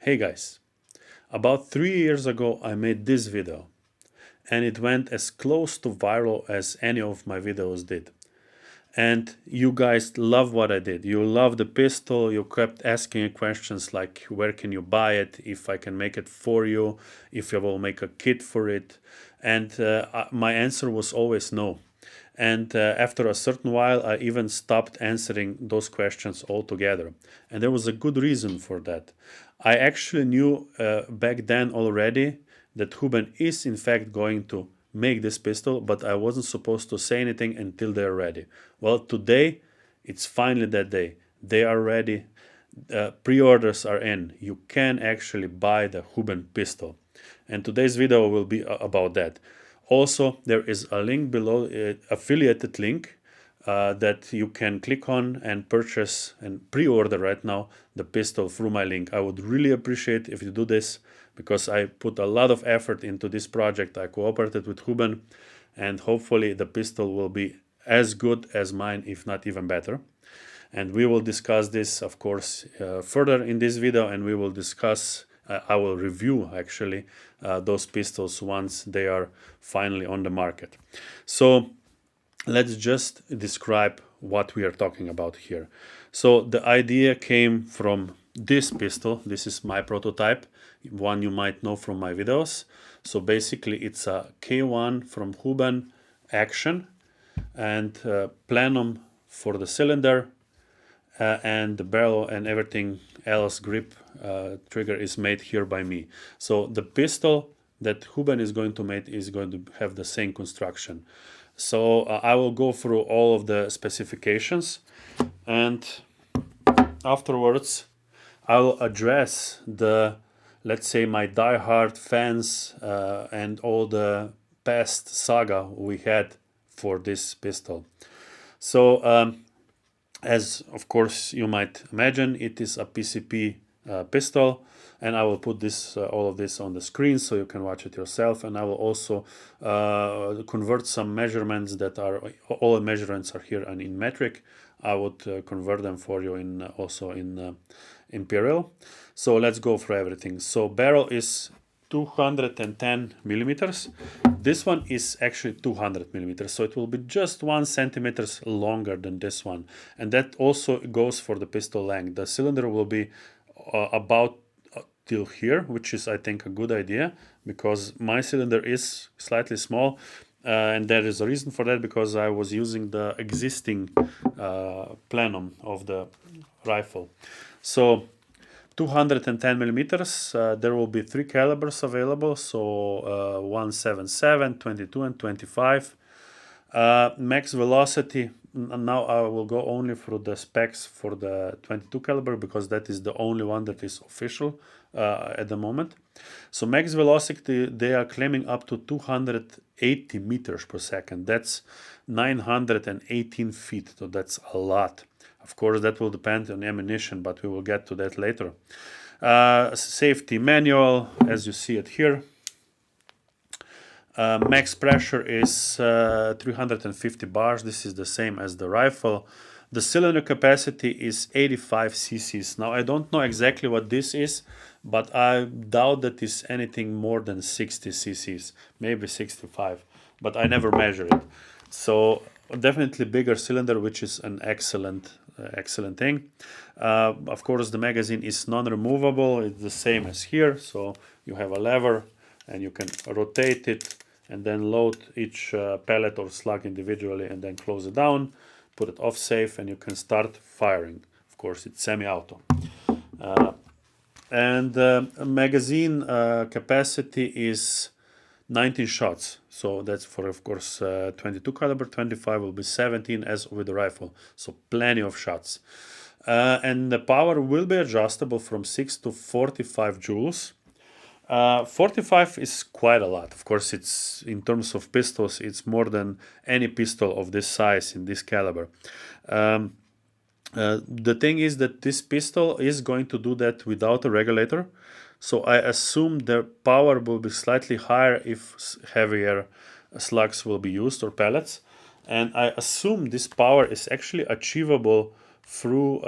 Hey guys, about 3 years ago I made this video and it went as close to viral as any of my videos did. And you guys love what I did. You love the pistol. You kept asking questions like where can you buy it, if I can make it for you, if I will make a kit for it. And my answer was always no. And after a certain while, I even stopped answering those questions altogether. And there was a good reason for that. I actually knew back then already that Huben is in fact going to make this pistol, but I wasn't supposed to say anything until they're ready. Well, today, it's finally that day. They are ready. Pre-orders are in. You can actually buy the Huben pistol. And today's video will be about that. Also, there is a link below, affiliated link, that you can click on and purchase and pre-order right now the pistol through my link. I would really appreciate if you do this because I put a lot of effort into this project. I cooperated with Huben and hopefully the pistol will be as good as mine, if not even better. And we will discuss this, of course, further in this video, and we will discuss, I will review actually those pistols once they are finally on the market. So let's just describe what we are talking about here. So the idea came from this pistol. This is my prototype, one you might know from my videos. So basically it's a K1 from Huben Action, and plenum for the cylinder, and the barrel and everything else, grip, trigger is made here by me. So the pistol that Huben is going to make is going to have the same construction. So I will go through all of the specifications, and afterwards I will address the, let's say, my die-hard fans and all the past saga we had for this pistol. So as of course you might imagine, it is a PCP pistol, and I will put this all of this on the screen so you can watch it yourself. And I will also convert some measurements that are, all the measurements are here and in metric. I would convert them for you in also in imperial. So let's go through everything. So barrel is 210 millimeters. This one is actually 200 millimeters, so it will be just 1 centimeters longer than this one, and that also goes for the pistol length. The cylinder will be about till here, which is, I think, a good idea because my cylinder is slightly small, and there is a reason for that because I was using the existing plenum of the rifle. So 210 millimeters, there will be 3 calibers available, so 177, 22 and 25. Max velocity, now I will go only through the specs for the 22 caliber because that is the only one that is official at the moment. So max velocity, they are claiming up to 280 meters per second. That's 918 feet, so that's a lot. Of course, that will depend on ammunition, but we will get to that later. Safety manual, as you see it here. Max pressure is 350 bars. This is the same as the rifle. The cylinder capacity is 85 cc's. Now, I don't know exactly what this is, but I doubt that it's anything more than 60 cc's, maybe 65, but I never measure it. So definitely bigger cylinder, which is an excellent thing. Of course, the magazine is non-removable. It's the same as here. So you have a lever and you can rotate it and then load each pellet or slug individually and then close it down, put it off safe, and you can start firing. Of course, it's semi-auto. And magazine capacity is 19 shots. So that's for, of course, 22 caliber, 25 will be 17 as with the rifle. So plenty of shots. And the power will be adjustable from 6 to 45 joules. 45 is quite a lot. Of course, it's in terms of pistols, it's more than any pistol of this size in this caliber. The thing is that this pistol is going to do that without a regulator. So I assume the power will be slightly higher if heavier slugs will be used or pellets. And I assume this power is actually achievable through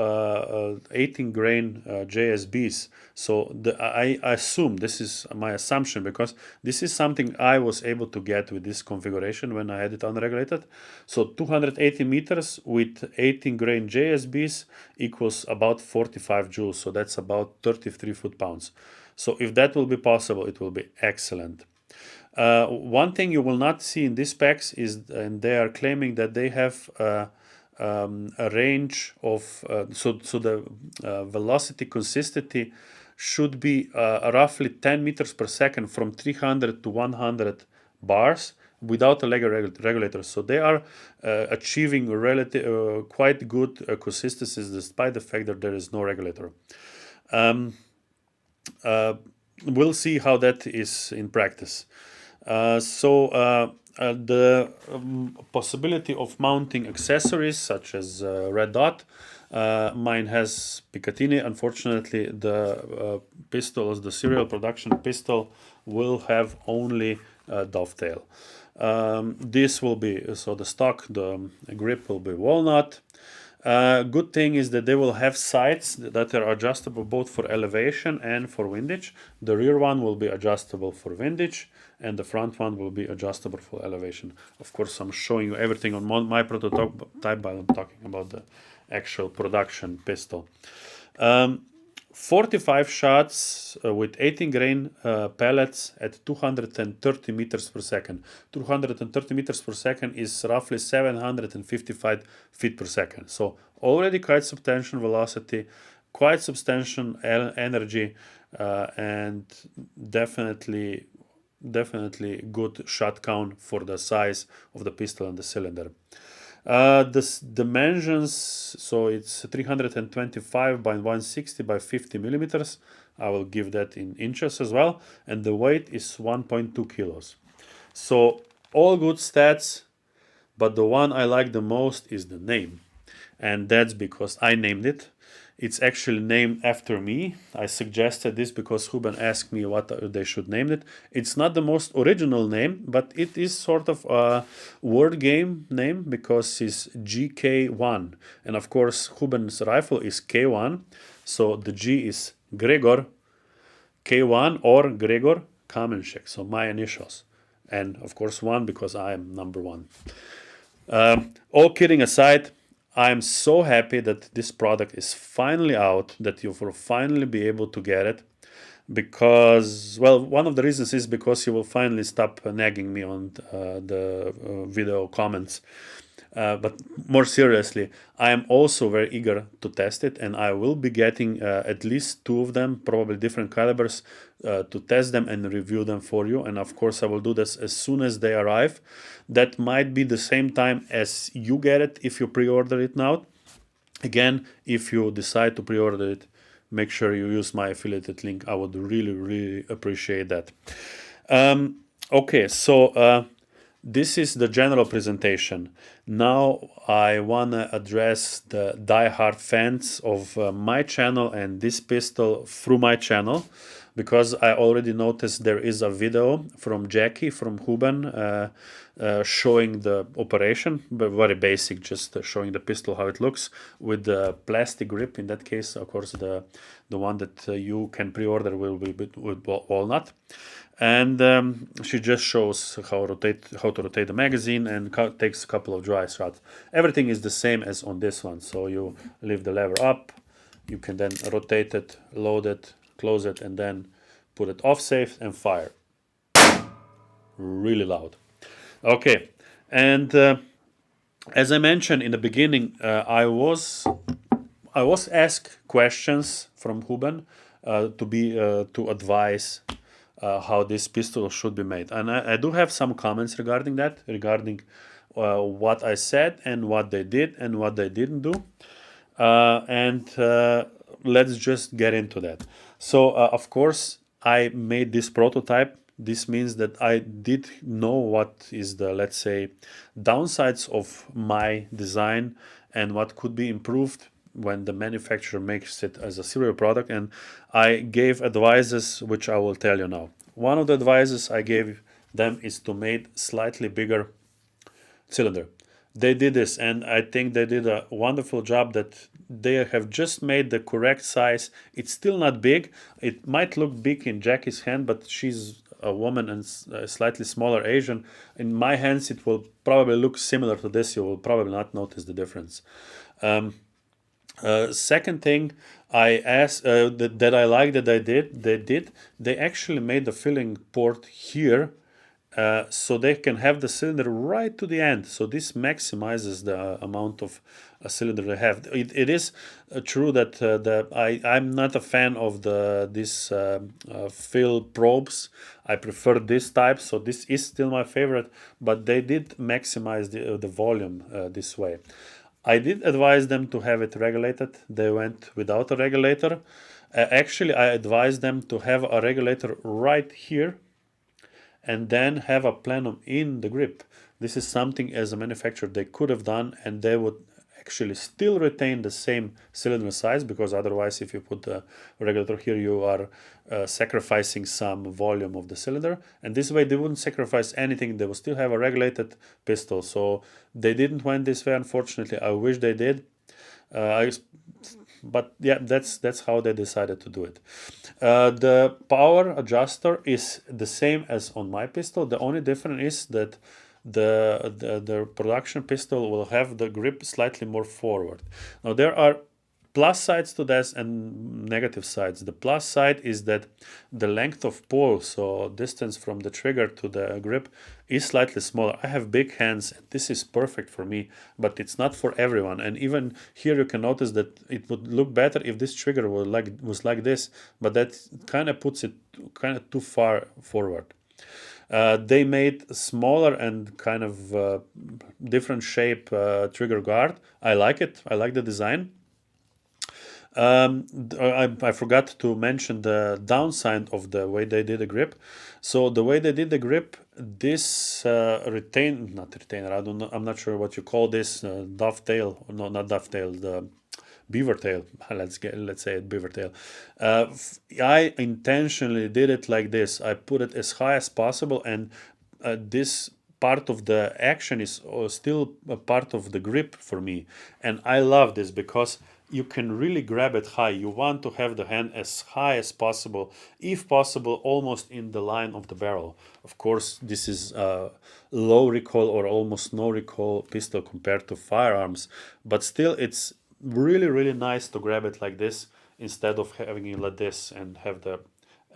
18 grain JSBs. So I assume, this is my assumption, because this is something I was able to get with this configuration when I had it unregulated. So 280 meters with 18 grain JSBs equals about 45 joules. So that's about 33 foot-pounds. So if that will be possible, it will be excellent. One thing you will not see in these specs is, and they are claiming that they have a range of, so the velocity consistency should be roughly 10 meters per second from 300 to 100 bars without a leg regulator. So they are achieving quite good consistencies despite the fact that there is no regulator. We'll see how that is in practice. The possibility of mounting accessories such as red dot. Mine has Picatinny. Unfortunately, the pistols, the serial production pistol, will have only dovetail. This will be, so the stock, the grip will be walnut. Good thing is that they will have sights that are adjustable both for elevation and for windage. The rear one will be adjustable for windage, and the front one will be adjustable for elevation. Of course, I'm showing you everything on my prototype, but I'm talking about the actual production pistol. 45 shots with 18 grain pellets at 230 meters per second. 230 meters per second is roughly 755 feet per second. So already quite substantial velocity, quite substantial energy, and definitely good shot count for the size of the pistol and the cylinder. The dimensions, so it's 325 by 160 by 50 millimeters. I will give that in inches as well. And the weight is 1.2 kilos. So all good stats, but the one I like the most is the name. And that's because I named it. It's actually named after me. I suggested this because Huben asked me what they should name it. It's not the most original name, but it is sort of a word game name because it's GK1. And of course, Huben's rifle is K1. So the G is Gregor K1 or Gregor Kamenšek. So my initials. And of course, 1 because I am number 1. All kidding aside, I'm so happy that this product is finally out, that you will finally be able to get it, because, well, one of the reasons is because you will finally stop nagging me on the video comments. But more seriously, I am also very eager to test it, and I will be getting at least 2 of them, probably different calibers, to test them and review them for you. And of course, I will do this as soon as they arrive. That might be the same time as you get it if you pre-order it now. Again, if you decide to pre-order it, make sure you use my affiliated link. I would really appreciate that. Okay, so this is the general presentation. Now I want to address the die-hard fans of my channel and this pistol through my channel, because I already noticed there is a video from Jackie from Huben showing the operation, but very basic, just showing the pistol, how it looks with the plastic grip. In that case, of course, the one that you can pre-order will be with walnut. And she just shows how to rotate the magazine and takes a couple of dry shots. Everything is the same as on this one. So you lift the lever up, you can then rotate it, load it, close it, and then put it off safe and fire. Really loud. Okay, and as I mentioned in the beginning, I was asked questions from Huben to advise how this pistol should be made, and I do have some comments regarding that, regarding what I said and what they did and what they didn't do, and let's just get into that. So of course I made this prototype. This means that I did know what is the, let's say, downsides of my design and what could be improved when the manufacturer makes it as a serial product, and I gave advices which I will tell you now. One of the advices I gave them is to make slightly bigger cylinder. They did this, and I think they did a wonderful job that they have just made the correct size. It's still not big. It might look big in Jackie's hand, but she's a woman and slightly smaller Asian. In my hands, it will probably look similar to this. You will probably not notice the difference. Second thing I asked that I like that they actually made the filling port here, so they can have the cylinder right to the end. So this maximizes the amount of a cylinder they have. It is true that I'm not a fan of this fill probes. I prefer this type, so this is still my favorite. But they did maximize the volume this way. I did advise them to have it regulated. They went without a regulator. Actually, I advised them to have a regulator right here and then have a plenum in the grip. This is something as a manufacturer they could have done, and they would actually still retain the same cylinder size, because otherwise if you put a regulator here you are sacrificing some volume of the cylinder, and this way they wouldn't sacrifice anything. They will still have a regulated pistol. So they didn't went this way, unfortunately. I wish they did. But yeah, that's how they decided to do it. The power adjuster is the same as on my pistol. The only difference is that the production pistol will have the grip slightly more forward. Now there are plus sides to this and negative sides. The plus side is that the length of pull, so distance from the trigger to the grip, is slightly smaller. I have big hands, and this is perfect for me, but it's not for everyone. And even here you can notice that it would look better if this trigger was like this, but that kind of puts it kind of too far forward. They made smaller and kind of different shape trigger guard. I like it. I like the design. I forgot to mention the downside of the way they did the grip. So the way they did the grip, this not retainer, I don't know, I'm not sure what you call this, dovetail, no, not dovetail, the beaver tail, let's say it beaver tail. I intentionally did it like this. I put it as high as possible, and this part of the action is still a part of the grip for me, and I love this because you can really grab it high. You want to have the hand as high as possible, if possible almost in the line of the barrel. Of course, this is low recoil or almost no recoil pistol compared to firearms, but still it's really nice to grab it like this instead of having it like this and have the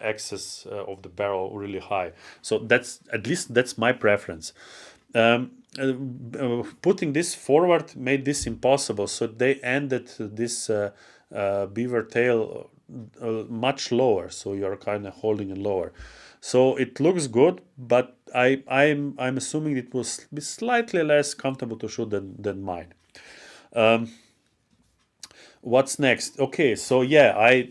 axis of the barrel really high. So that's, at least that's my preference. Putting this forward made this impossible, so they ended this beaver tail much lower, so you're kind of holding it lower. So it looks good, but I'm assuming it will be slightly less comfortable to shoot than mine. What's next? Okay, so yeah,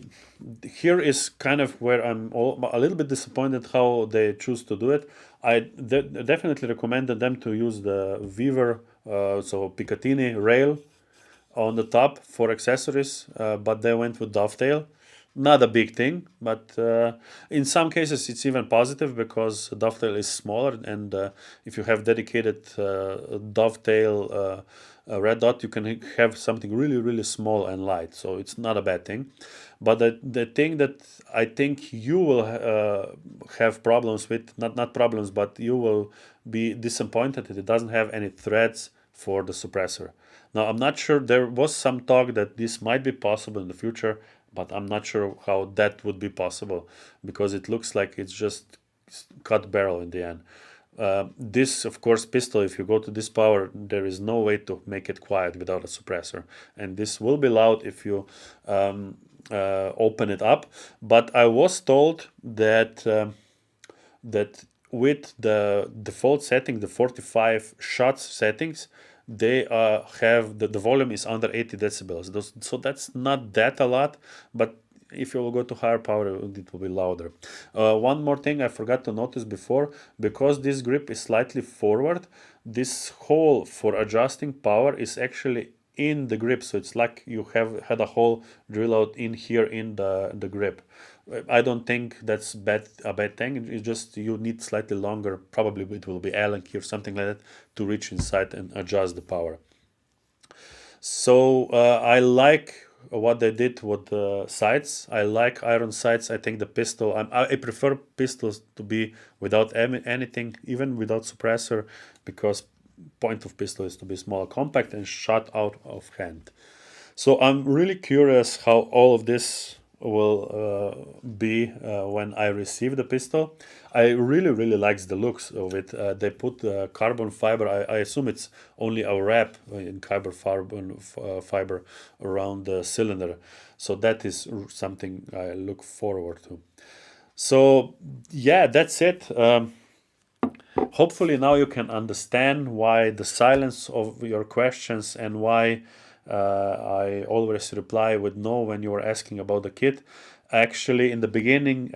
here is kind of where I'm a little bit disappointed how they choose to do it. I definitely recommended them to use the Weaver, so Picatinny rail on the top for accessories, but they went with dovetail. Not a big thing, but in some cases it's even positive because dovetail is smaller, and if you have dedicated dovetail red dot, you can have something really small and light, so it's not a bad thing. But the thing that I think you will have problems with, not problems, but you will be disappointed that it doesn't have any threads for the suppressor. Now, I'm not sure, there was some talk that this might be possible in the future, but I'm not sure how that would be possible, because it looks like it's just cut barrel in the end. This, of course, pistol, if you go to this power, there is no way to make it quiet without a suppressor, and this will be loud if you open it up. But I was told that that with the default setting, the 45 shots settings, they have the volume is under 80 decibels. So that's not that a lot, but if you will go to higher power, it will be louder. One more thing I forgot to notice before, because this grip is slightly forward, this hole for adjusting power is actually in the grip, so it's like you have had a hole drill out in here in the grip. I don't think that's a bad thing. It's just you need slightly longer, probably it will be Allen key or something like that, to reach inside and adjust the power. So I like what they did with the sights. I like iron sights. I think the pistol, I prefer pistols to be without anything, even without suppressor, because point of pistol is to be small, compact, and shot out of hand. So I'm really curious how all of this will be when I receive the pistol. I really likes the looks of it. They put carbon fiber. I assume it's only a wrap in carbon fiber around the cylinder. So that is something I look forward to. So yeah, that's it. Hopefully now you can understand why the silence of your questions and why I always reply with no when you are asking about the kit. Actually, in the beginning,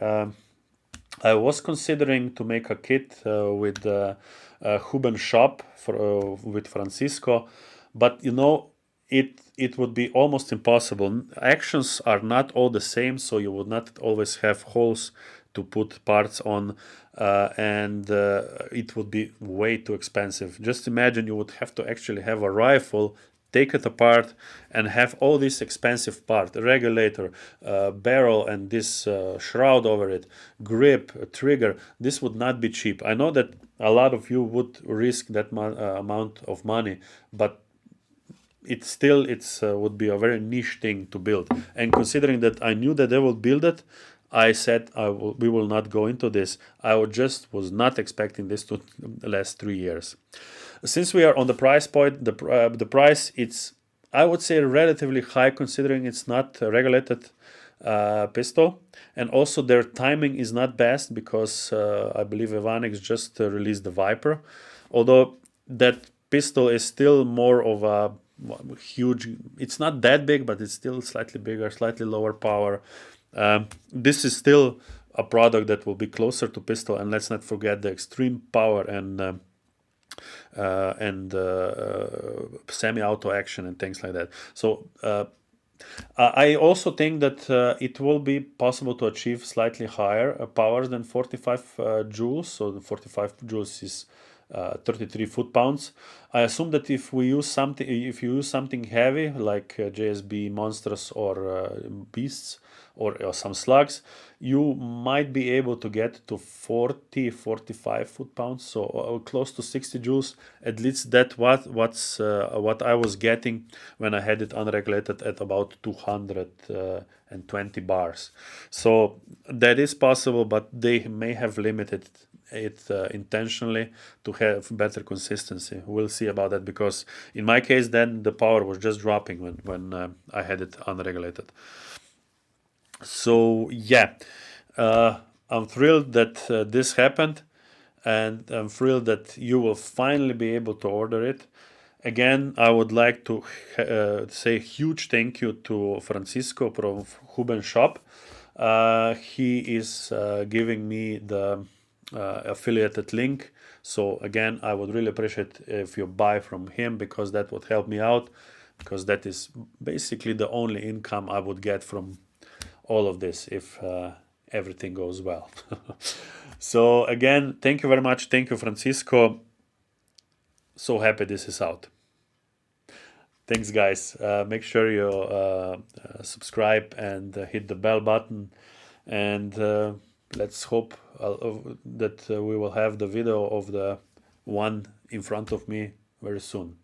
I was considering to make a kit with Huben shop with Francisco, but you know it would be almost impossible. Actions are not all the same, so you would not always have holes to put parts on, and it would be way too expensive. Just imagine you would have to actually have a rifle, take it apart, and have all this expensive part, regulator, barrel, and this shroud over it, grip, trigger. This would not be cheap. I know that a lot of you would risk that amount of money, but it's would be a very niche thing to build. And considering that I knew that they will build it, I said we will not go into this. I just was not expecting this to last 3 years. Since we are on the price point, the price, it's, I would say, relatively high considering it's not a regulated pistol, and also their timing is not best because I believe Evanix just released the Viper, although that pistol is still more of a huge. It's not that big, but it's still slightly bigger, slightly lower power. This is still a product that will be closer to pistol, and let's not forget the extreme power and semi-auto action and things like that. So I also think that it will be possible to achieve slightly higher power than 45 joules. So the 45 joules is 33 foot-pounds. I assume that if you use something heavy like JSB monsters or beasts or some slugs, you might be able to get to 45 foot-pounds, so close to 60 joules. At least that what I was getting when I had it unregulated at about 220 bars. So that is possible, but they may have limited it intentionally to have better consistency. We'll see about that, because in my case then the power was just dropping when I had it unregulated. So yeah, I'm thrilled that this happened, and I'm thrilled that you will finally be able to order it. Again, I would like to say a huge thank you to Francisco from Huben Shop. He is giving me the affiliated link. So again, I would really appreciate if you buy from him, because that would help me out, because that is basically the only income I would get from all of this if everything goes well. So again, thank you very much. Thank you, Francisco. So happy this is out. Thanks, guys. Make sure you subscribe and hit the bell button, and let's hope that we will have the video of the one in front of me very soon.